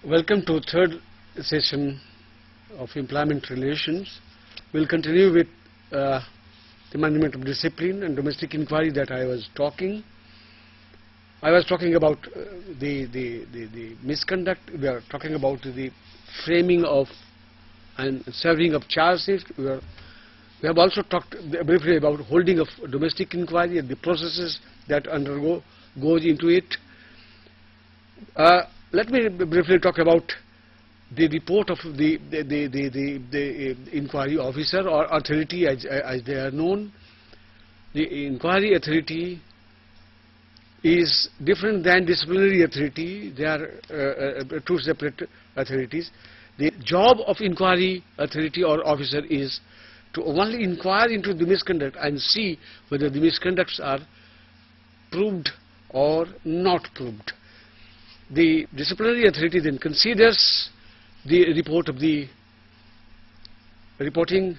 Welcome to third session of employment relations. We'll continue with the management of discipline and domestic inquiry that I was talking. I was talking about the misconduct. We are talking about the framing of and serving of charge sheet. We have also talked briefly about holding of domestic inquiry and the processes that goes into it. Let me briefly talk about the report of the inquiry officer or authority as they are known. The inquiry authority is different than disciplinary authority. They are two separate authorities. The job of inquiry authority or officer is to only inquire into the misconduct and see whether the misconducts are proved or not proved. The disciplinary authority then considers the report of the reporting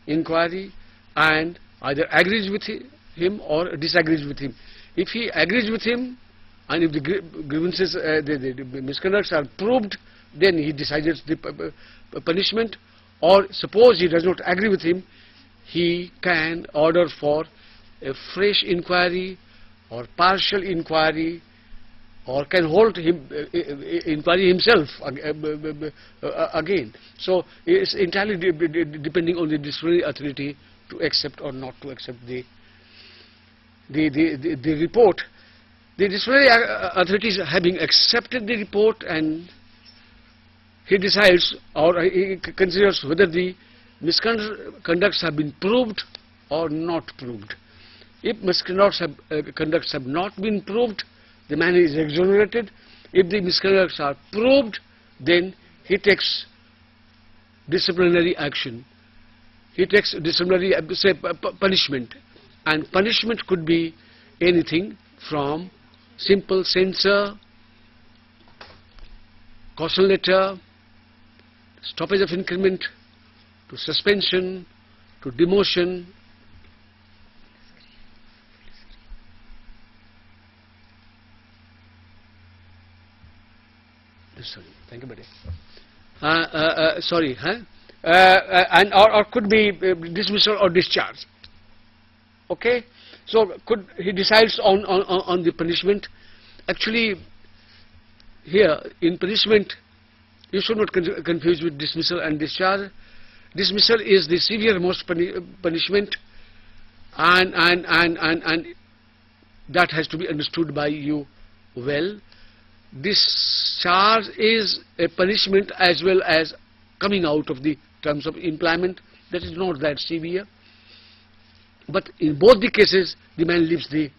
inquiry and either agrees with him or disagrees with him. If he agrees with him and if the grievances, the misconducts are proved, then he decides the punishment, or suppose he does not agree with him, he can order for a fresh inquiry or partial inquiry, or can hold inquiry himself again. So it's entirely depending on the disciplinary authority to accept or not to accept the report. The disciplinary authorities having accepted the report, and he decides or he considers whether the misconducts have been proved or not proved. If misconducts have not been proved, the man is exonerated. If the misconducts are proved, then he takes disciplinary action. He takes disciplinary punishment, and punishment could be anything from simple censure, caution letter, stoppage of increment, to suspension, to demotion. Sorry, thank you, buddy. And or could be dismissal or discharge. Okay, so he decides on the punishment. Actually, here in punishment, you should not confuse with dismissal and discharge. Dismissal is the severe most punishment, and that has to be understood by you well. Discharge is a punishment as well as coming out of the terms of employment. That is not that severe, but in both the cases the man leaves the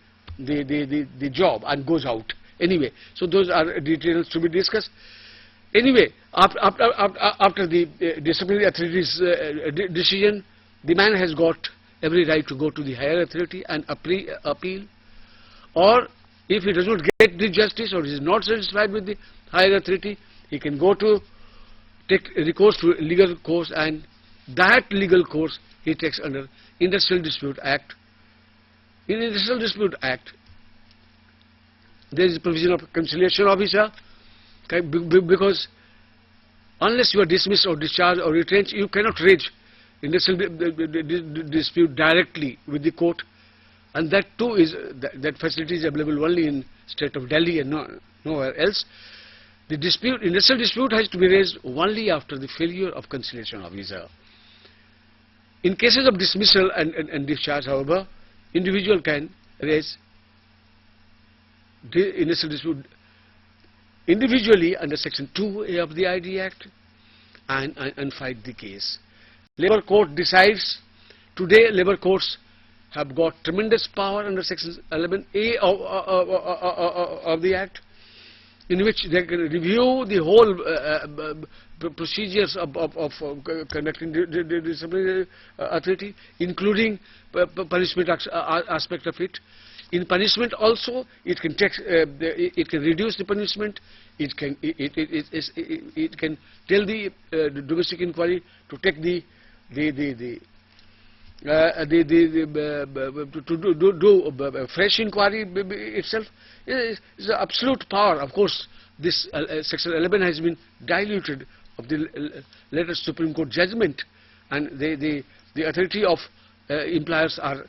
job and goes out anyway. So those are details to be discussed. Anyway, after the disciplinary authority's decision, the man has got every right to go to the higher authority and appeal, or if he does not get the justice or is not satisfied with the higher authority, he can go to take recourse to legal course, and that legal course he takes under Industrial Dispute Act. In Industrial Dispute Act, there is a provision of conciliation officer, because unless you are dismissed or discharged or retrenched, you cannot raise industrial dispute directly with the court. And that too is that facility is available only in state of Delhi and nowhere else. The industrial dispute has to be raised only after the failure of conciliation officer. In cases of dismissal and discharge, however, individual can raise the industrial dispute individually under section 2A of the ID Act and fight the case. Labour Court decides. Today Labour courts have got tremendous power under Section 11A of the Act, in which they can review the whole procedures of conducting the disciplinary authority, including punishment aspect of it. In punishment also, it can take, it can reduce the punishment. It can tell the domestic inquiry to take to do fresh inquiry itself. It's the absolute power. Of course, this Section 11 has been diluted of the latest Supreme Court judgment, and the authority of employers are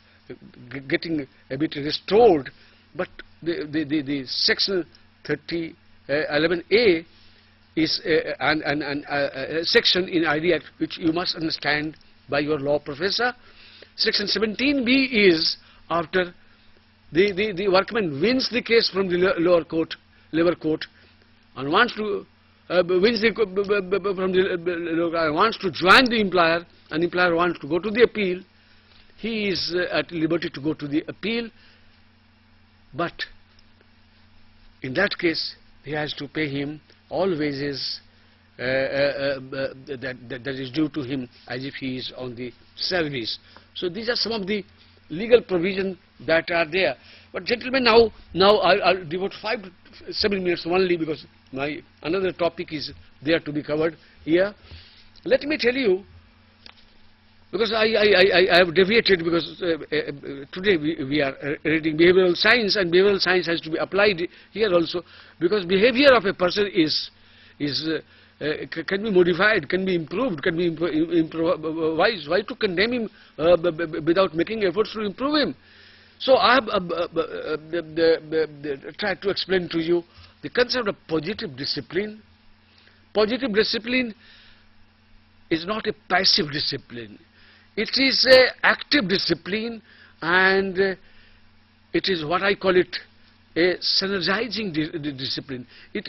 getting a bit restored. But the Section 11A is a section in ID Act which you must understand by your law professor. Section 17B is after the workman wins the case from the lower court, Labour Court, and wants to wins the from the wants to join the employer, and the employer wants to go to the appeal. He is at liberty to go to the appeal, but in that case he has to pay him all wages that is due to him as if he is on the service. So these are some of the legal provisions that are there. But gentlemen, now I'll devote 5 to 7 minutes only, because my another topic is there to be covered here. Let me tell you, because I have deviated, because today we are reading behavioral science, and behavioral science has to be applied here also, because behavior of a person can be modified, can be improved, can be improvised. Why to condemn him without making efforts to improve him? So I have tried to explain to you the concept of positive discipline. Positive discipline is not a passive discipline. It is an active discipline, and it is what I call it a synergizing discipline. It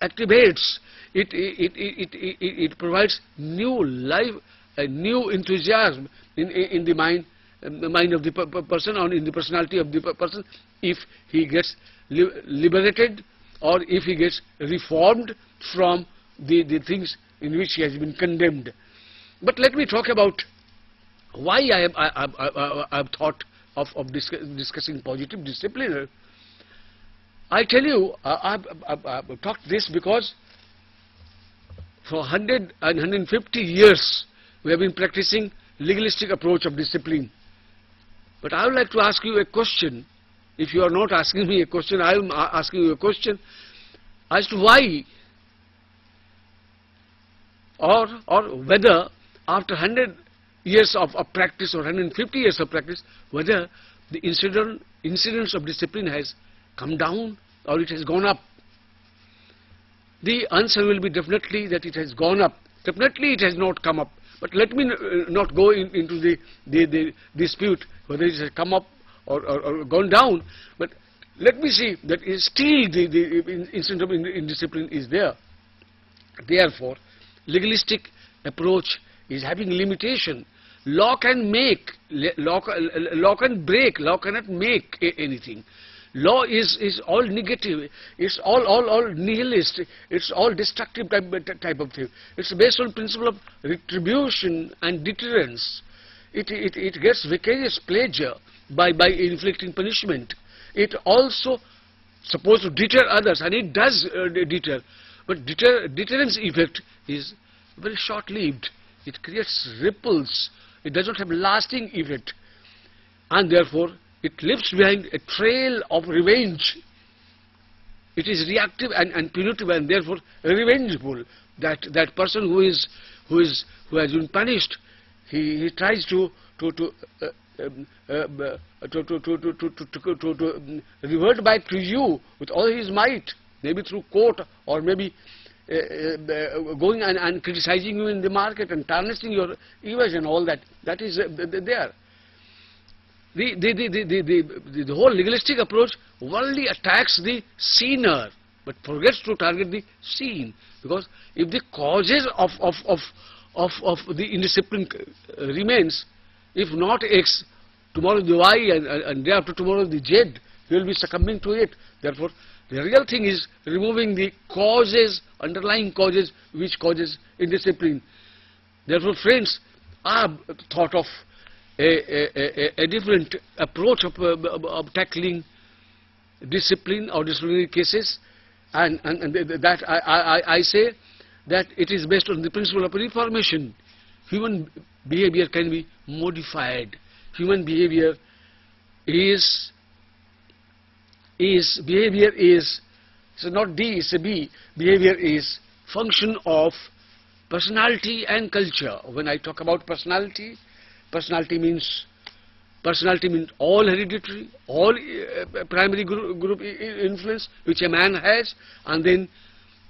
activates, it provides new life, a new enthusiasm in the mind of the person, or in the personality of the person, if he gets liberated, or if he gets reformed from the things in which he has been condemned. But let me talk about why I have thought of discussing positive discipline. I tell you, I've talked this because for 100 and 150 years we have been practicing legalistic approach of discipline. But I would like to ask you a question. If you are not asking me a question, I am asking you a question as to why, or whether after 100 years of practice, or 150 years of practice, whether the incidence of discipline has come down or it has gone up. The answer will be definitely that it has gone up. Definitely it has not come up. But let me not go into the dispute whether it has come up or gone down. But let me see that still the incidence of indiscipline is there. Therefore, legalistic approach is having limitation. Law can make, law can break, law cannot make anything. Law is all negative, it's all nihilist, it's all destructive type of thing. It's based on principle of retribution and deterrence. It gets vicarious pleasure by inflicting punishment. It also supposed to deter others, and it does deter. But deterrence effect is very short-lived. It creates ripples. It does not have lasting effect, and therefore it leaves behind a trail of revenge. It is reactive and punitive, and therefore revengeful. That person who has been punished, he tries to revert back to you with all his might, maybe through court, or maybe going and criticizing you in the market and tarnishing your image and all that. That is there. The whole legalistic approach only attacks the sinner, but forgets to target the sin. Because if the causes of the indiscipline remains, if not X, tomorrow the Y, and day after tomorrow the Z, he will be succumbing to it. Therefore, the real thing is removing the causes, underlying causes, which causes indiscipline. Therefore, friends, I have thought of a different approach of tackling discipline or disciplinary cases, and that I say that it is based on the principle of reformation. Human behavior can be modified. Human behavior is so not D, it's a B. Behavior is function of personality and culture. When I talk about personality, personality means all hereditary, all primary group influence which a man has, and then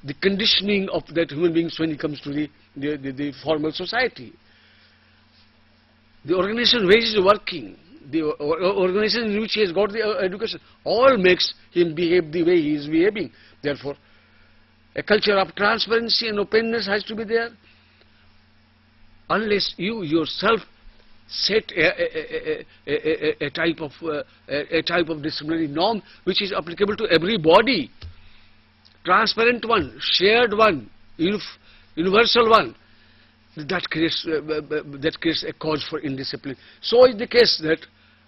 the conditioning of that human beings when it comes to the formal society. The organization where he is working, the organization in which he has got the education, all makes him behave the way he is behaving. Therefore, a culture of transparency and openness has to be there. Unless you yourself set a type of disciplinary norm which is applicable to everybody, transparent one, shared one, universal one, that creates a cause for indiscipline. So is the case that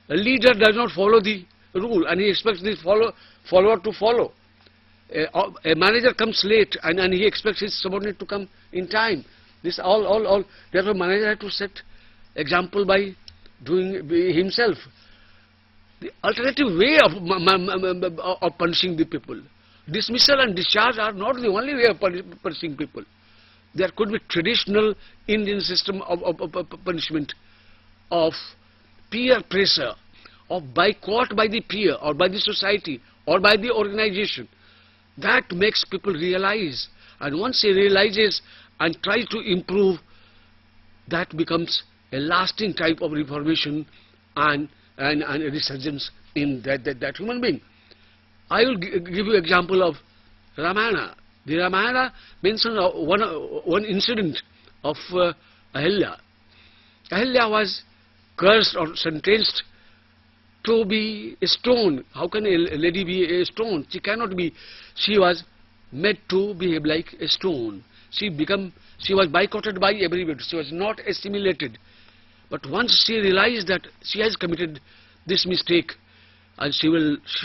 a leader does not follow the rule and he expects the follower to follow. A manager comes late and he expects his subordinate to come in time. This all. Therefore, manager has to set example by doing himself. The alternative way of punishing the people. Dismissal and discharge are not the only way of punishing people. There could be traditional Indian system of punishment, of peer pressure, of boycott by the peer or by the society or by the organization. That makes people realize, and once he realizes and tries to improve, that becomes a lasting type of reformation and a resurgence in that human being. I will give you an example of Ramayana. The Ramayana mentions one incident of Ahilya. Ahilya was cursed or sentenced to be a stone. How can a lady be a stone? She cannot be. She was made to behave like a stone. She was boycotted by everybody. She was not assimilated. But once she realized that she has committed this mistake and she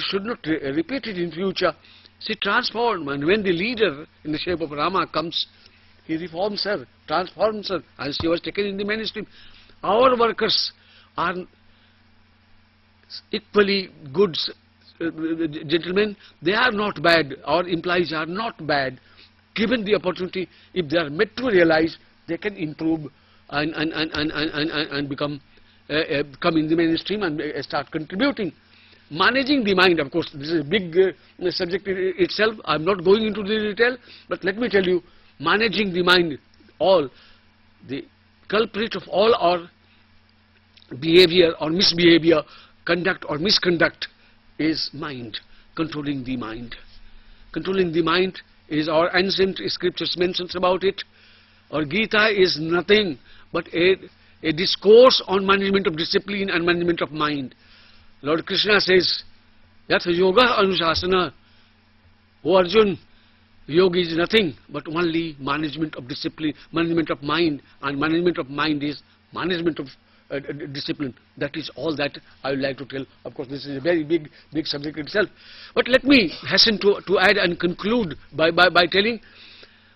should not repeat it in future, she transformed, and when the leader in the shape of Rama comes, he reforms her, transforms her, and she was taken in the mainstream. Our workers are equally good gentlemen. They are not bad. Our employees are not bad. Given the opportunity, if they are made to realize, they can improve and become come in the mainstream and start contributing. Managing the mind, of course, this is a big subject in itself. I am not going into the detail, but let me tell you, managing the mind, the culprit of all our behavior or misbehavior, conduct or misconduct, is mind, controlling the mind. Controlling the mind is our ancient scriptures mentions about it. Our Gita is nothing but a discourse on management of discipline and management of mind. Lord Krishna says, Yat yoga anusasana. O Arjun, yoga is nothing but only management of discipline, management of mind, and management of mind is management of discipline. That is all that I would like to tell. Of course, this is a very big subject itself. But let me hasten to add and conclude by telling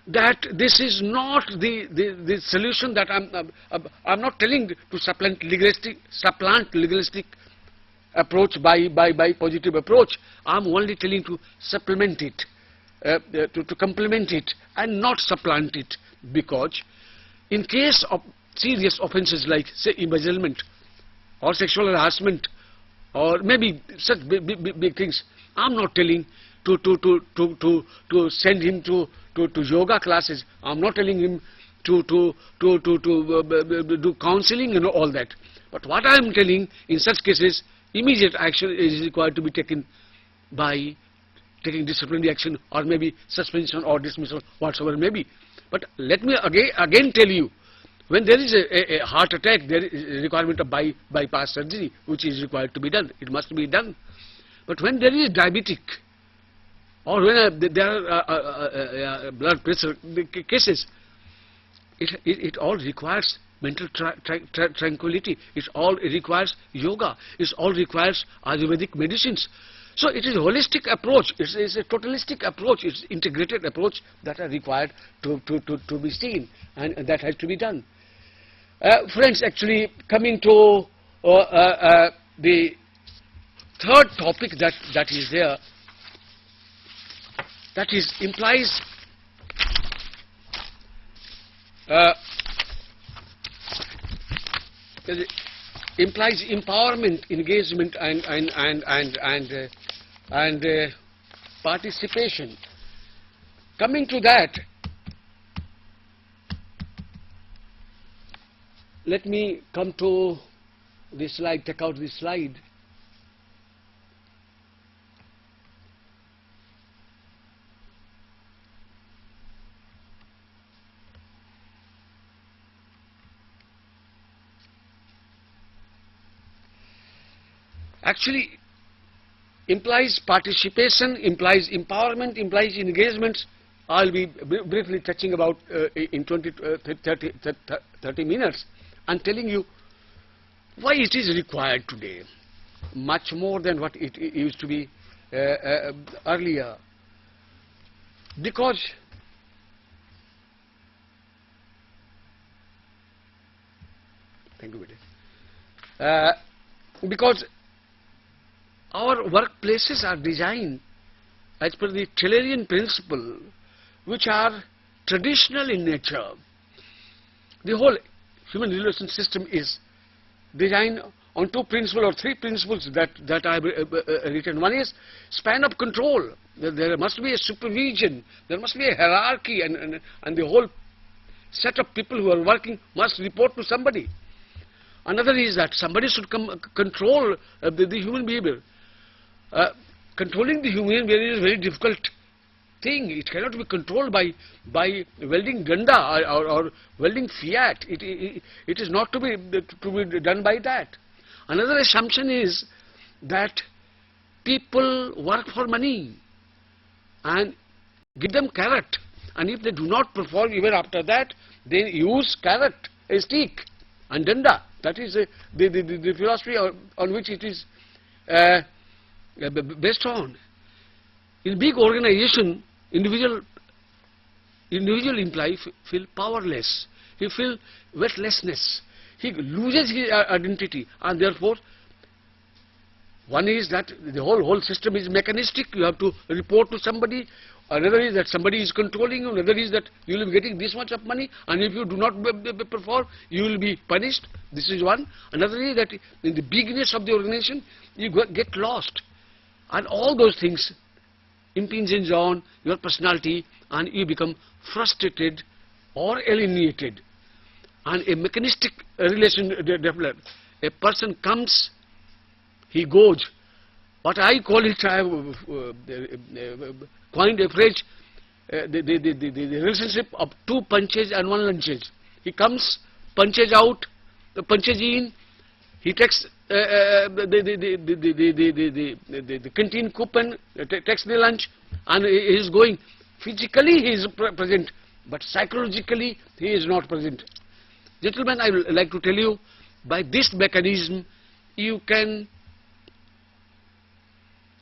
that this is not the solution that I'm not telling to supplant legalistic approach by positive approach. I'm only telling to supplement it, to complement it and not supplant it, because in case of serious offences like, say, embezzlement or sexual harassment or maybe such big things, I'm not telling to send him to yoga classes. I'm not telling him to do counseling and all that. But what I am telling, in such cases, immediate action is required to be taken by taking disciplinary action or maybe suspension or dismissal, whatsoever may be. But let me again tell you When there is a heart attack, there is a requirement of bypass surgery, which is required to be done. It must be done. But when there is diabetic, or when there are blood pressure cases, it all requires mental tranquility. It all requires yoga. It all requires Ayurvedic medicines. So it is a holistic approach. It's a totalistic approach. It's integrated approach that are required to be seen, and that has to be done. Friends, actually coming to the third topic that is there, that is implies empowerment, engagement, and participation. Coming to that, let me come to this slide, take out this slide. Actually implies participation, implies empowerment, implies engagement. I'll be briefly touching about in 30 minutes and telling you why it is required today, much more than what it used to be earlier. Because thank you, because our workplaces are designed as per the Taylorian principle, which are traditional in nature. The whole human relation system is designed on two principles or three principles that I have written. One is span of control. There must be a supervision. There must be a hierarchy, and the whole set of people who are working must report to somebody. Another is that somebody should control the human behavior. Controlling the human behavior is a very difficult thing. It cannot be controlled by welding danda or welding fiat. It is not to be done by that. Another assumption is that people work for money and give them carrot, and if they do not perform even after that, they use carrot, a stick, and danda. That is the philosophy on which it is based on. In big organization, individual employee feel powerless. He feel weightlessness. He loses his identity, and therefore, one is that the whole system is mechanistic. You have to report to somebody. Another is that somebody is controlling you. Another is that you will be getting this much of money, and if you do not perform, you will be punished. This is one. Another is that in the bigness of the organization, you get lost, and all those things impinges on your personality, and you become frustrated or alienated, and a mechanistic relation develops. A person comes, he goes. What I call it, I have coined a phrase, the relationship of two punches and one lunches. He comes, punches out, punches in, he takes the canteen coupon, takes the lunch, and he is going. Physically he is present, but psychologically he is not present. Gentlemen, I would like to tell you, by this mechanism you can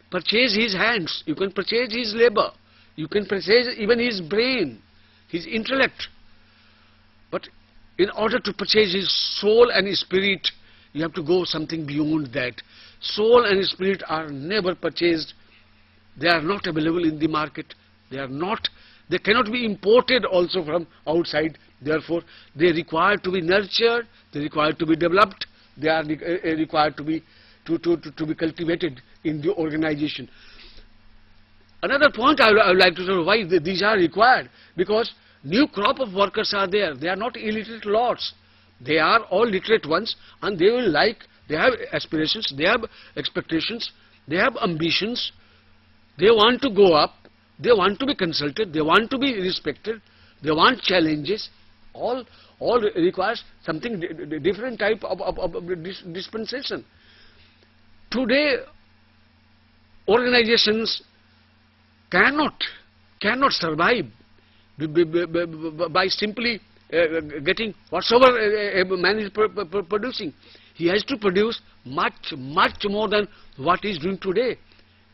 purchase his hands, you can purchase his labor, you can purchase even his brain, his intellect. But in order to purchase his soul and his spirit, you have to go something beyond that. Soul and spirit are never purchased. They are not available in the market. They cannot be imported also from outside. Therefore, they require to be nurtured, they require to be developed, they are required to be cultivated in the organization. Another point I would like to say why these are required, because new crop of workers are there. They are not illiterate lots. They are all literate ones, and they have aspirations, they have expectations, they have ambitions, they want to go up, they want to be consulted, they want to be respected, they want challenges. All all requires something different type of dispensation. Today, organizations cannot survive by simply getting whatsoever a man is producing. He has to produce much more than what he is doing today.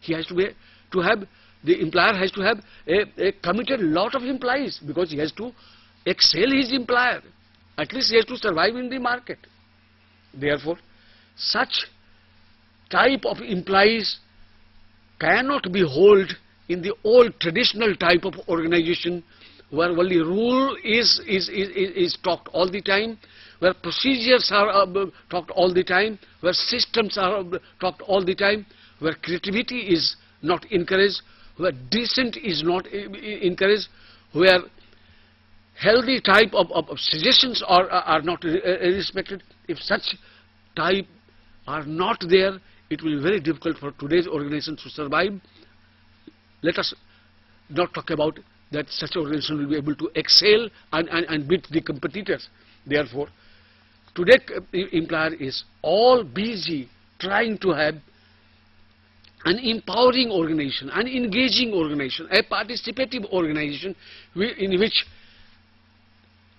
He has to have the employer has to have a committed lot of employees, because he has to excel his employer. At least he has to survive in the market. Therefore, such type of employees cannot be held in the old traditional type of organization, where only rule is talked all the time, where procedures are talked all the time, where systems are talked all the time, where creativity is not encouraged, where dissent is not encouraged, where healthy type of suggestions are not respected. If such type are not there, it will be very difficult for today's organizations to survive. Let us not talk about that such organization will be able to excel and beat the competitors. Therefore, today employer is all busy trying to have an empowering organization, an engaging organization, a participative organization in which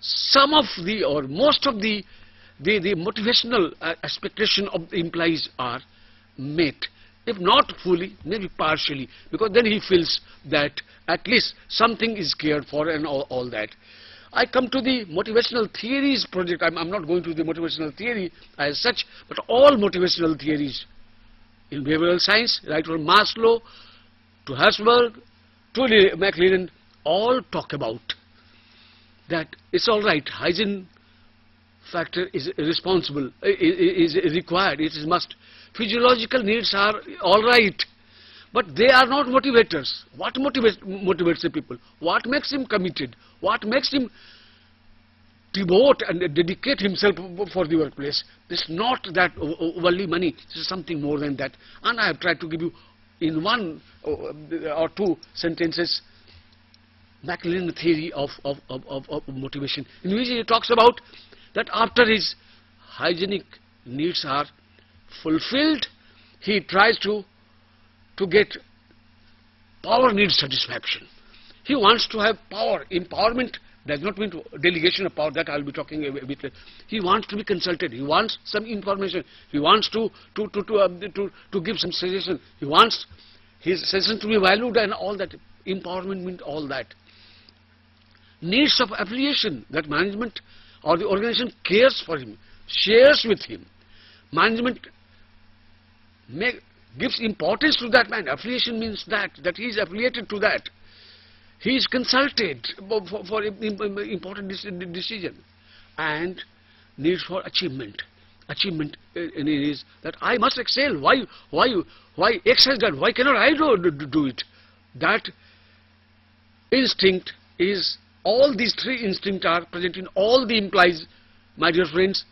some of the or most of the motivational expectation of the employees are met. If not fully, maybe partially, because then he feels that at least something is cared for and all that. I come to the motivational theories project. I'm not going to the motivational theory as such, but all motivational theories in behavioral science, right from Maslow to Herzberg to McLaren, all talk about that it's all right, hygiene factor is responsible, is required, it is must. Physiological needs are all right, but they are not motivators. What motivates the people? What makes him committed? What makes him devote and dedicate himself for the workplace? It's not that only money. This is something more than that. And I have tried to give you in one or two sentences McLaren theory of motivation, in which he talks about that after his hygienic needs are fulfilled, he tries to get power needs satisfaction. He wants to have power. Empowerment does not mean delegation of power, that I will be talking a bit later. He wants to be consulted. He wants some information. He wants to give some suggestion. He wants his suggestion to be valued and all that. Empowerment means all that. Needs of affiliation, that management or the organization cares for him, shares with him. Management gives importance to that man. Affiliation means that he is affiliated to that. He is consulted for important decision. And needs for achievement. Achievement is that I must excel. Why X has done? Why cannot I do it? That instinct is, all these three instincts are present in all the employees, my dear friends,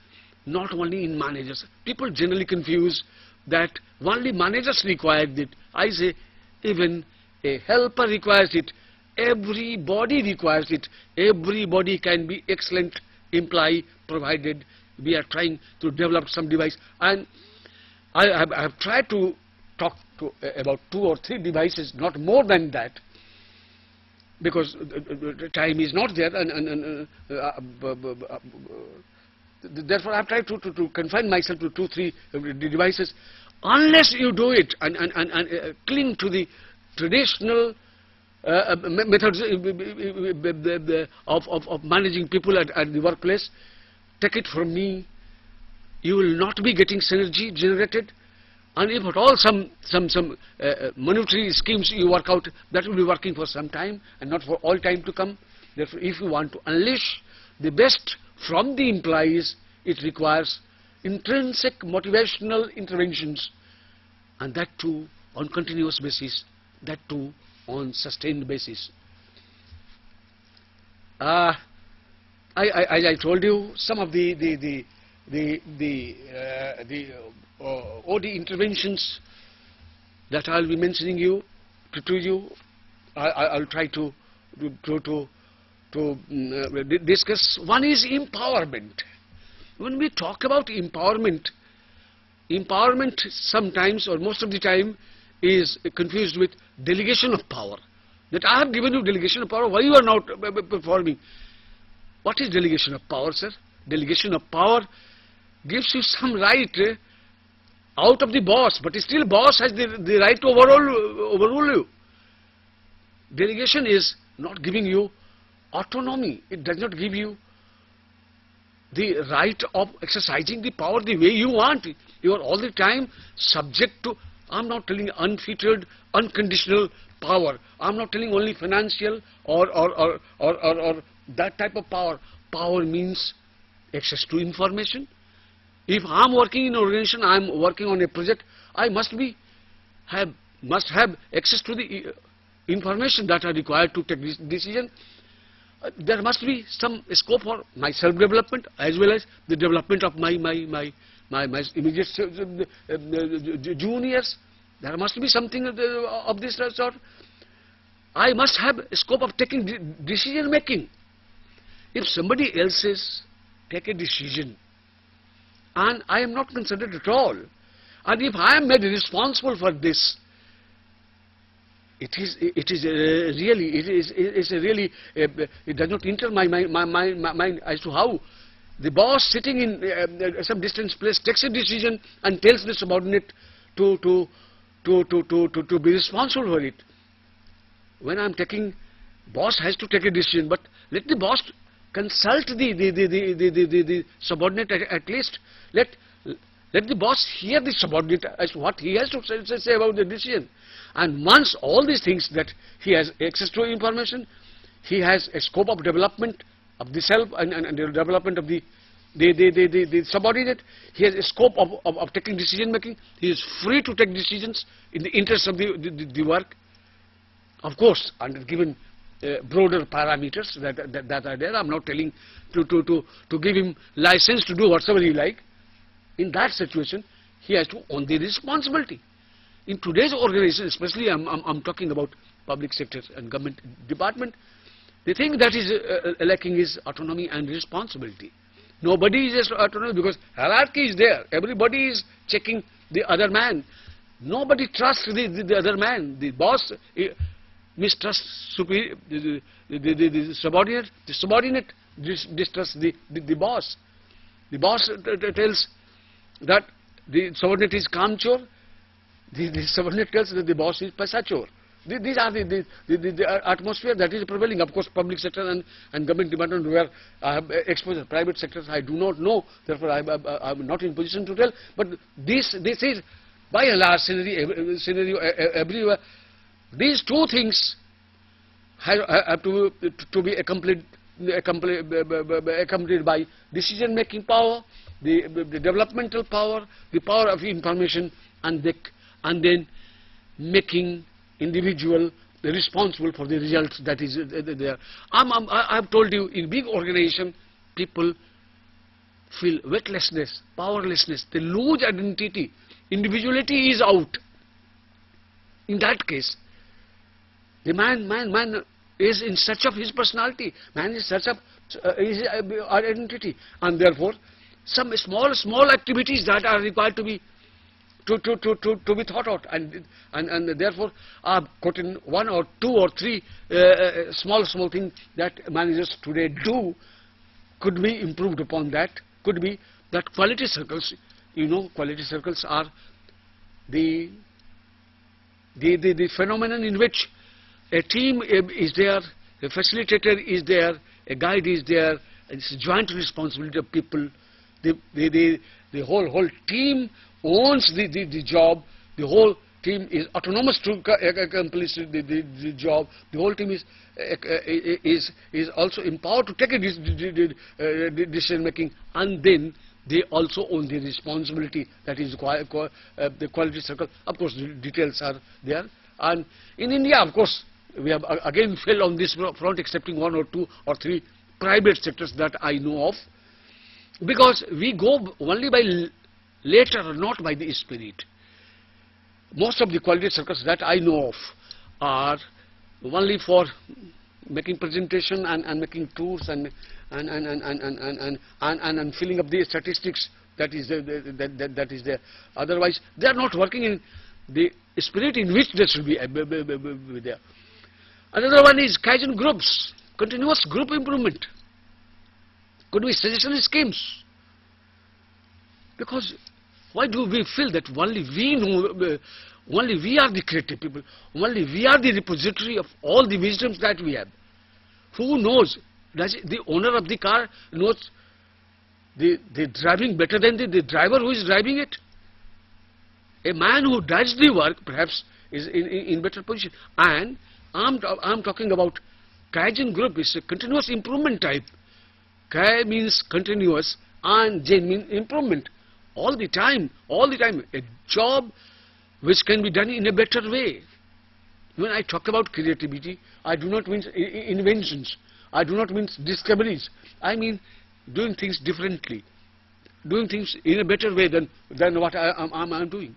not only in managers. People generally confuse that only managers require it. I say even a helper requires it. Everybody requires it. Everybody can be excellent employee, provided we are trying to develop some device. And I have tried to talk about 2 or 3 devices, not more than that, because time is not there, and therefore I have tried to confine myself to 2-3 devices. Unless you do it and cling to the traditional methods of managing people at the workplace, take it from me, you will not be getting synergy generated. And if at all some monetary schemes you work out, that will be working for some time and not for all time to come. Therefore, if you want to unleash the best from the employees, it requires intrinsic motivational interventions, and that too on continuous basis, that too on sustained basis. As I told you, some of the OD interventions that I will be mentioning to you, I will try to discuss. One is empowerment. When we talk about empowerment, empowerment sometimes or most of the time is confused with delegation of power. That I have given you delegation of power, why you are not performing? What is delegation of power, sir? Delegation of power gives you some right out of the boss, but still boss has the right to overrule you. Delegation is not giving you autonomy. It does not give you the right of exercising the power the way you want. You are all the time subject to, I'm not telling unfettered, unconditional power. I'm not telling only financial or that type of power. Power means access to information. If I'm working in an organization, I'm working on a project, I must have access to the information that are required to take this decision. There must be some scope for my self-development as well as the development of my immediate juniors. There must be something of this sort. I must have a scope of taking decision making. If somebody else take a decision and I am not considered at all, and if I am made responsible for this, it does not enter my mind as to how the boss sitting in some distant place takes a decision and tells the subordinate to be responsible for it. When I am taking, boss has to take a decision, but let the boss consult the subordinate at least. Let the boss hear the subordinate as to what he has to say about the decision. And once all these things, that he has access to information, he has a scope of development of the self and the development of the subordinate, he has a scope of taking decision making, he is free to take decisions in the interest of the work. Of course, under given broader parameters that are there. I'm not telling to give him license to do whatever he like. In that situation, he has to own the responsibility. In today's organization, especially I'm talking about public sector and government department, the thing that is lacking is autonomy and responsibility. Nobody is autonomous because hierarchy is there. Everybody is checking the other man. Nobody trusts the other man. The boss mistrusts the subordinate. The subordinate distrusts the boss. The boss tells that the subordinate is kamchor. The subordinate tells that the boss is pasachor. These are the atmosphere that is prevailing. Of course, public sector and government department where I have exposure. Private sectors I do not know. Therefore, I am not in position to tell. But this is by a large scenario everywhere. These two things have to be accompanied by decision-making power, the developmental power, the power of information, and then making individual responsible for the results that is there. I have told you, in big organization, people feel weightlessness, powerlessness. They lose identity. Individuality is out. In that case, the man is in search of his personality. Man is in search of his identity, and therefore, some small activities that are required to be thought out, and therefore I've quoted one or two or three small things that managers today do. Could be improved upon. That could be that quality circles. You know, quality circles are the phenomenon in which a team is there, a facilitator is there, a guide is there. It's a joint responsibility of people. The whole team owns the job. The whole team is autonomous to accomplish the job. The whole team is also empowered to take a decision making, and then they also own the responsibility. That is the quality circle. Of course, the details are there. And in India, of course, we have again failed on this front, excepting one or two or three private sectors that I know of, because we go only by letter, not by the spirit. Most of the quality circles that I know of are only for making presentation and making tours and filling up the statistics. That is that is there. Otherwise, they are not working in the spirit in which they should be there. Another one is Kaizen groups, continuous group improvement. Could be suggestion schemes. Because why do we feel that only we know, only we are the creative people, only we are the repository of all the wisdoms that we have? Who knows? Does the owner of the car knows the driving better than the driver who is driving it? A man who does the work perhaps is in better position. And I'm talking about Kaizen group. It's a continuous improvement type. Kai means continuous and Jen means improvement. All the time, a job which can be done in a better way. When I talk about creativity, I do not mean inventions. I do not mean discoveries. I mean doing things differently, doing things in a better way than what I'm doing.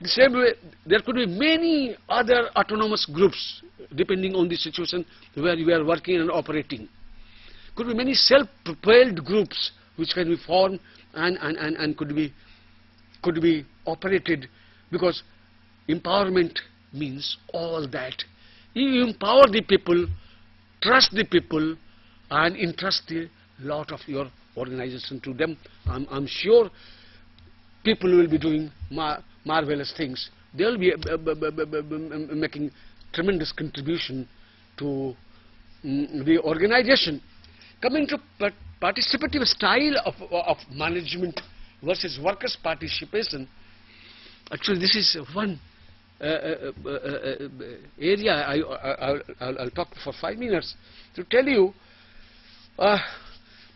The same way, there could be many other autonomous groups depending on the situation where you are working and operating. Could be many self-propelled groups which can be formed and could be operated, because empowerment means all that. You empower the people, trust the people, and entrust the lot of your organization to them. I'm sure people will be doing marvelous things. They will be making tremendous contribution to the organization. Coming to participative style of management versus workers' participation. Actually, this is one area I'll talk for 5 minutes to tell you.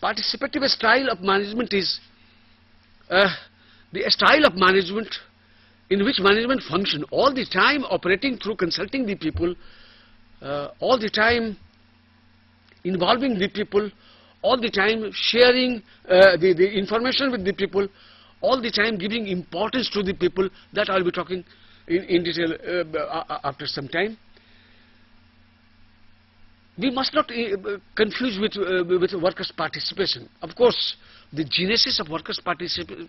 Participative style of management is the style of management in which management function all the time operating through consulting the people, all the time involving the people, all the time sharing the information with the people, all the time giving importance to the people. That I'll be talking in detail after some time. We must not confuse with workers' participation. Of course, the genesis of workers' participation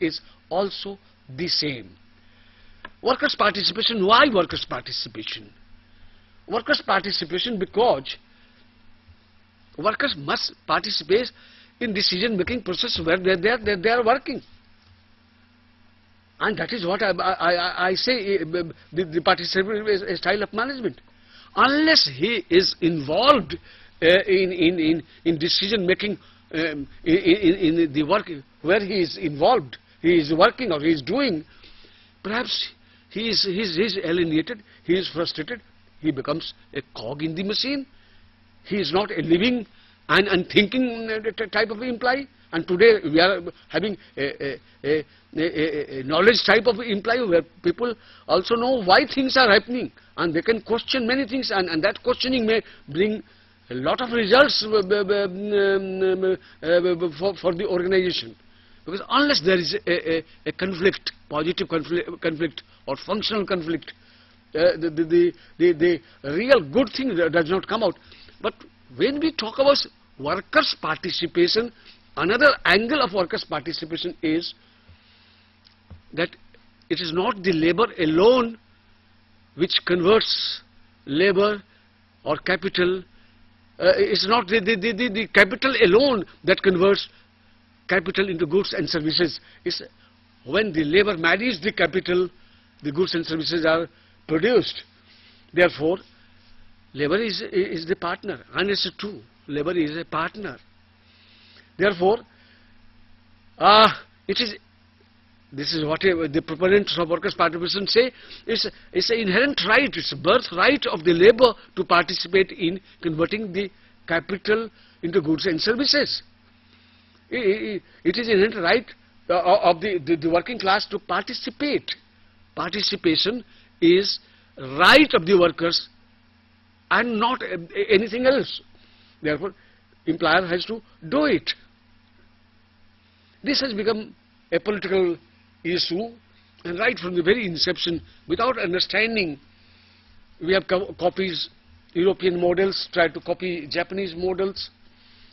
is also the same. Workers' participation, why workers' participation? Workers' participation because workers must participate in decision-making process where they are working. And that is what I say the participative style of management. Unless he is involved in decision making in the work where he is involved, he is working or he is doing, perhaps he is alienated, he is frustrated, he becomes a cog in the machine. He is not a living and thinking type of employee. And today we are having a knowledge type of employee where people also know why things are happening and they can question many things, and that questioning may bring a lot of results for the organization. Because unless there is a conflict, positive conflict or functional conflict, the real good thing does not come out. But when we talk about workers' participation, another angle of workers' participation is that it is not the labor alone which converts labor or capital. It's not the capital alone that converts capital into goods and services. It's when the labor marries the capital, the goods and services are produced. Therefore, labor is the partner, and it's true. Labor is a partner. Therefore, this is what the proponents of workers' participation say. It's an inherent right, it's a birthright of the labor to participate in converting the capital into goods and services. It is an inherent right of the working class to participate. Participation is right of the workers and not anything else. Therefore, employer has to do it. This has become a political issue, and right from the very inception, without understanding we have copies European models, try to copy Japanese models.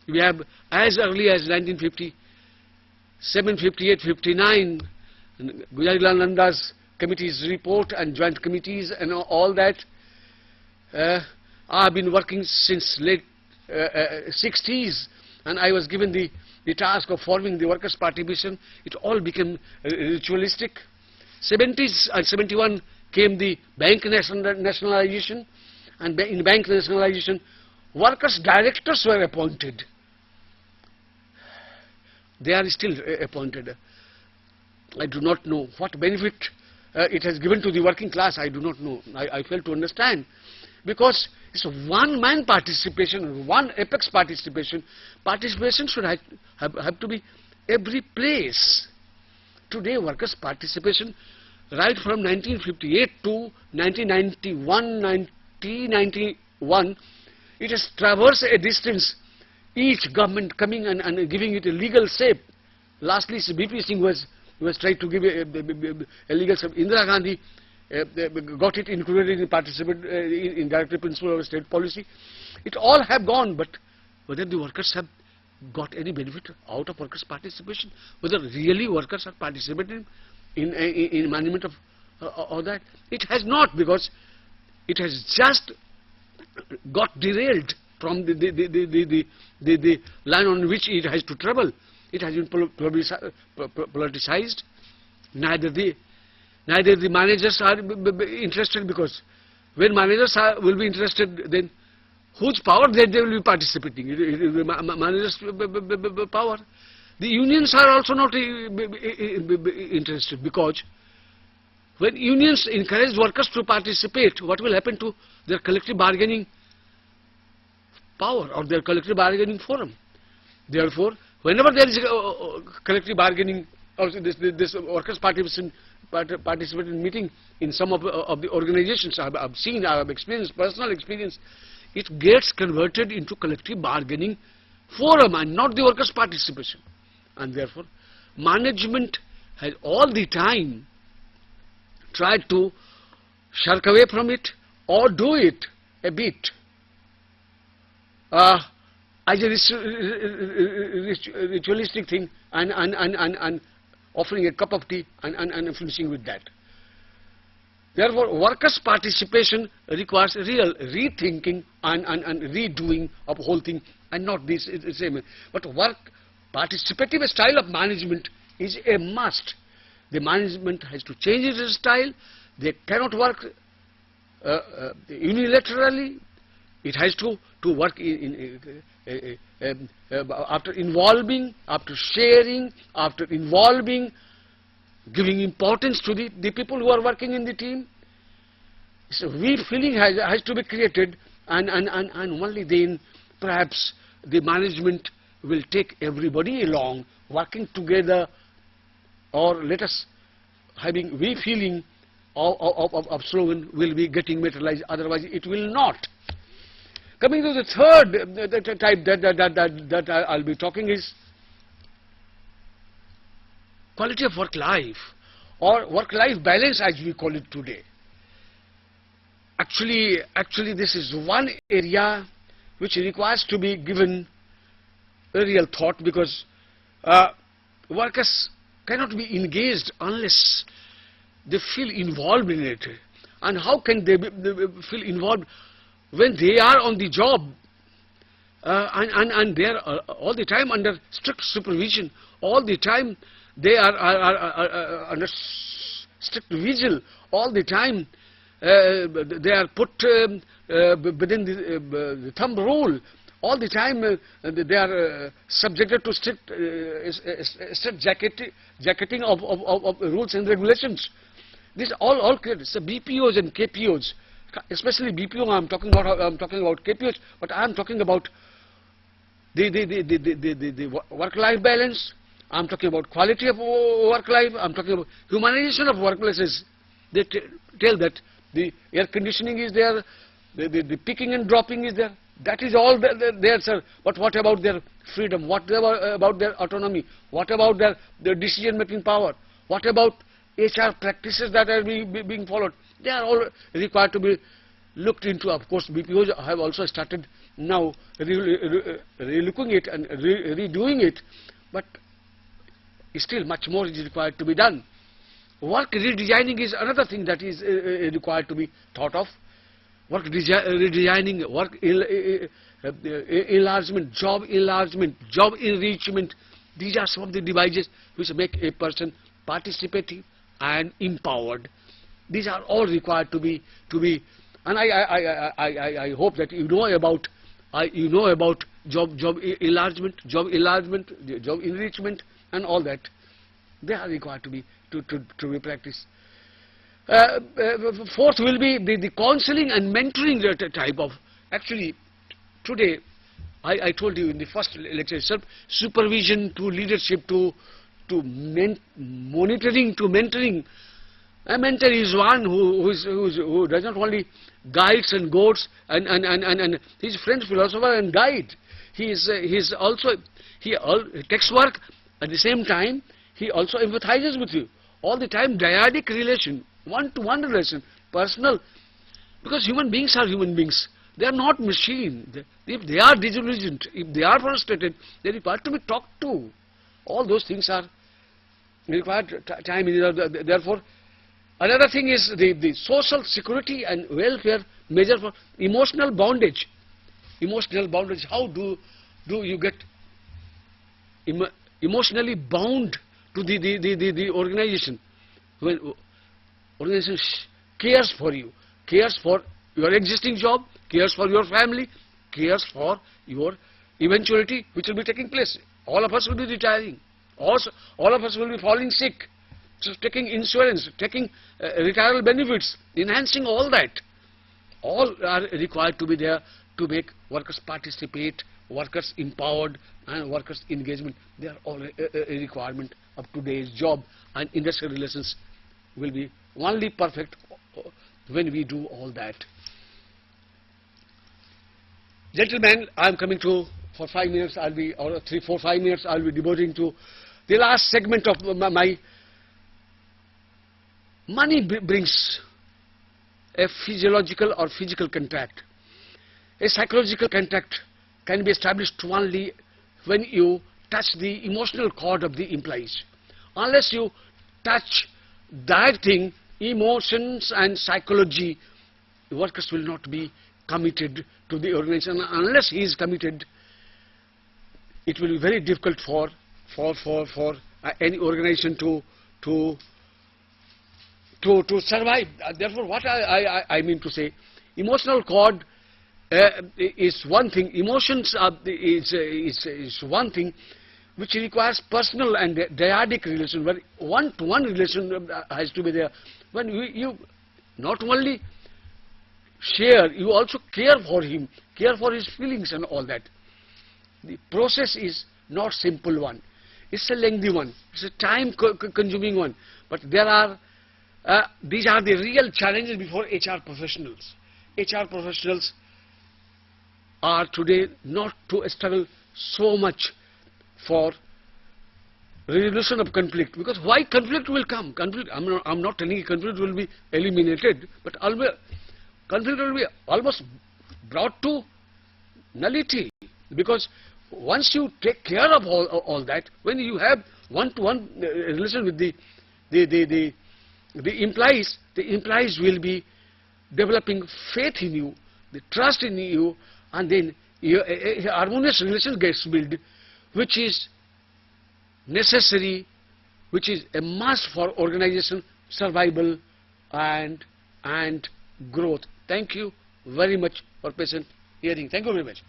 We have as early as 1957, 58, 59, Gujarilal Nanda's committee's report and joint committees and all that. I have been working since late 60s, and I was given the task of forming the Workers' Party mission. It all became ritualistic. 70s and 71 came the bank nationalization, and in bank nationalization, workers' directors were appointed. They are still appointed. I do not know what benefit it has given to the working class. I do not know. I fail to understand, because it's one-man participation, one apex participation. Participation should have to be every place. Today, workers' participation, right from 1958 to 1991, it has traversed a distance, each government coming and giving it a legal shape. Lastly, BP Singh was trying to give a legal shape. Indira Gandhi got it included in in directive principle of state policy. It all have gone, but whether the workers have got any benefit out of workers' participation, whether really workers are participating in management of all that, it has not, because it has just got derailed from the line on which it has to travel. It has been politicized. Neither the managers are interested, because when managers will be interested, then whose power they will be participating? Managers' power. The unions are also not interested, because when unions encourage workers to participate, what will happen to their collective bargaining power or their collective bargaining forum? Therefore, whenever there is collective bargaining, or this workers' participation meeting in some of the organizations I have seen, I have experienced, personal experience, it gets converted into collective bargaining forum and not the workers' participation. And therefore, management has all the time tried to shirk away from it or do it a bit as a ritualistic thing, and offering a cup of tea and finishing with that. Therefore, workers' participation requires real rethinking and redoing of the whole thing, and not this same. But participative style of management is a must. The management has to change its style. They cannot work unilaterally. It has to work after involving, after sharing, after involving, giving importance to the people who are working in the team. So we feeling has to be created, and only then perhaps the management will take everybody along, working together, or let us having we feeling of slogan will be getting materialized. Otherwise, it will not. Coming to the third type that I'll be talking is quality of work life, or work life balance as we call it today. Actually this is one area which requires to be given a real thought, because workers cannot be engaged unless they feel involved in it. And how can they feel involved when they are on the job and they are all the time under strict supervision, all the time they are under strict vigil, all the time they are put within the thumb rule, all the time they are subjected to strict jacketing of rules and regulations. This all created. So BPOs and KPOs, especially BPO, I'm talking about KPOs, but I'm talking about the work-life balance. I'm talking about quality of work-life. I'm talking about humanization of workplaces. They tell that the air conditioning is there, the picking and dropping is there. That is all there, sir. But what about their freedom? What about their autonomy? What about their decision-making power? What about HR practices that are being followed? They are all required to be looked into. Of course, BPOs have also started now re-looking it and redoing it, but still much more is required to be done. Work redesigning is another thing that is required to be thought of. Work redesigning, work enlargement, job enrichment. These are some of the devices which make a person participative and empowered. These are all required to be. And I hope that you know about job enlargement, job enrichment, and all that. They are required to be practiced. Fourth will be the counseling and mentoring type of. Actually, today I told you in the first lecture itself, supervision to leadership to monitoring to mentoring. A mentor is one who does not only guides and goads and his friend, philosopher and guide. He also takes work at the same time. He also empathizes with you all the time. Dyadic relation, one-to-one relation, personal. Because human beings are human beings. They are not machine. If they are disillusioned, if they are frustrated, they require to be talked to. All those things are required time. Therefore, another thing is the social security and welfare measure for emotional bondage. Emotional bondage. How do you get emotionally bound to the organization? When organization cares for you, cares for your existing job, cares for your family, cares for your eventuality which will be taking place. All of us will be retiring. Also, all of us will be falling sick. So taking insurance, taking retirement benefits, enhancing all that. All are required to be there to make workers participate, workers empowered, and workers engagement. They are all a requirement of today's job, and industrial relations will be only perfect when we do all that. Gentlemen, I am coming to, for 5 minutes, I'll be, or 3, 4, 5 minutes, I'll be devoting to the last segment of my. Money brings a physiological or physical contact. A psychological contact can be established only when you touch the emotional cord of the employees. Unless you touch that thing, emotions and psychology, the workers will not be committed to the organization. Unless he is committed, it will be very difficult for any organization to survive. Therefore, what I mean to say, emotional cord is one thing. Emotions is one thing which requires personal and dyadic relation, where one-to-one relation has to be there. When you not only share, you also care for him, care for his feelings and all that. The process is not simple one. It's a lengthy one. It's a time-consuming one. But there are these are the real challenges before HR professionals. HR professionals are today not to struggle so much for resolution of conflict, because why conflict will come? Conflict. I'm not telling you conflict will be eliminated, but conflict will be almost brought to nullity, because once you take care of all that, when you have one-to-one relation with the employees will be developing faith in you, the trust in you, and then a harmonious relation gets built, which is necessary, which is a must for organization survival and growth. Thank you very much for patient hearing. Thank you very much.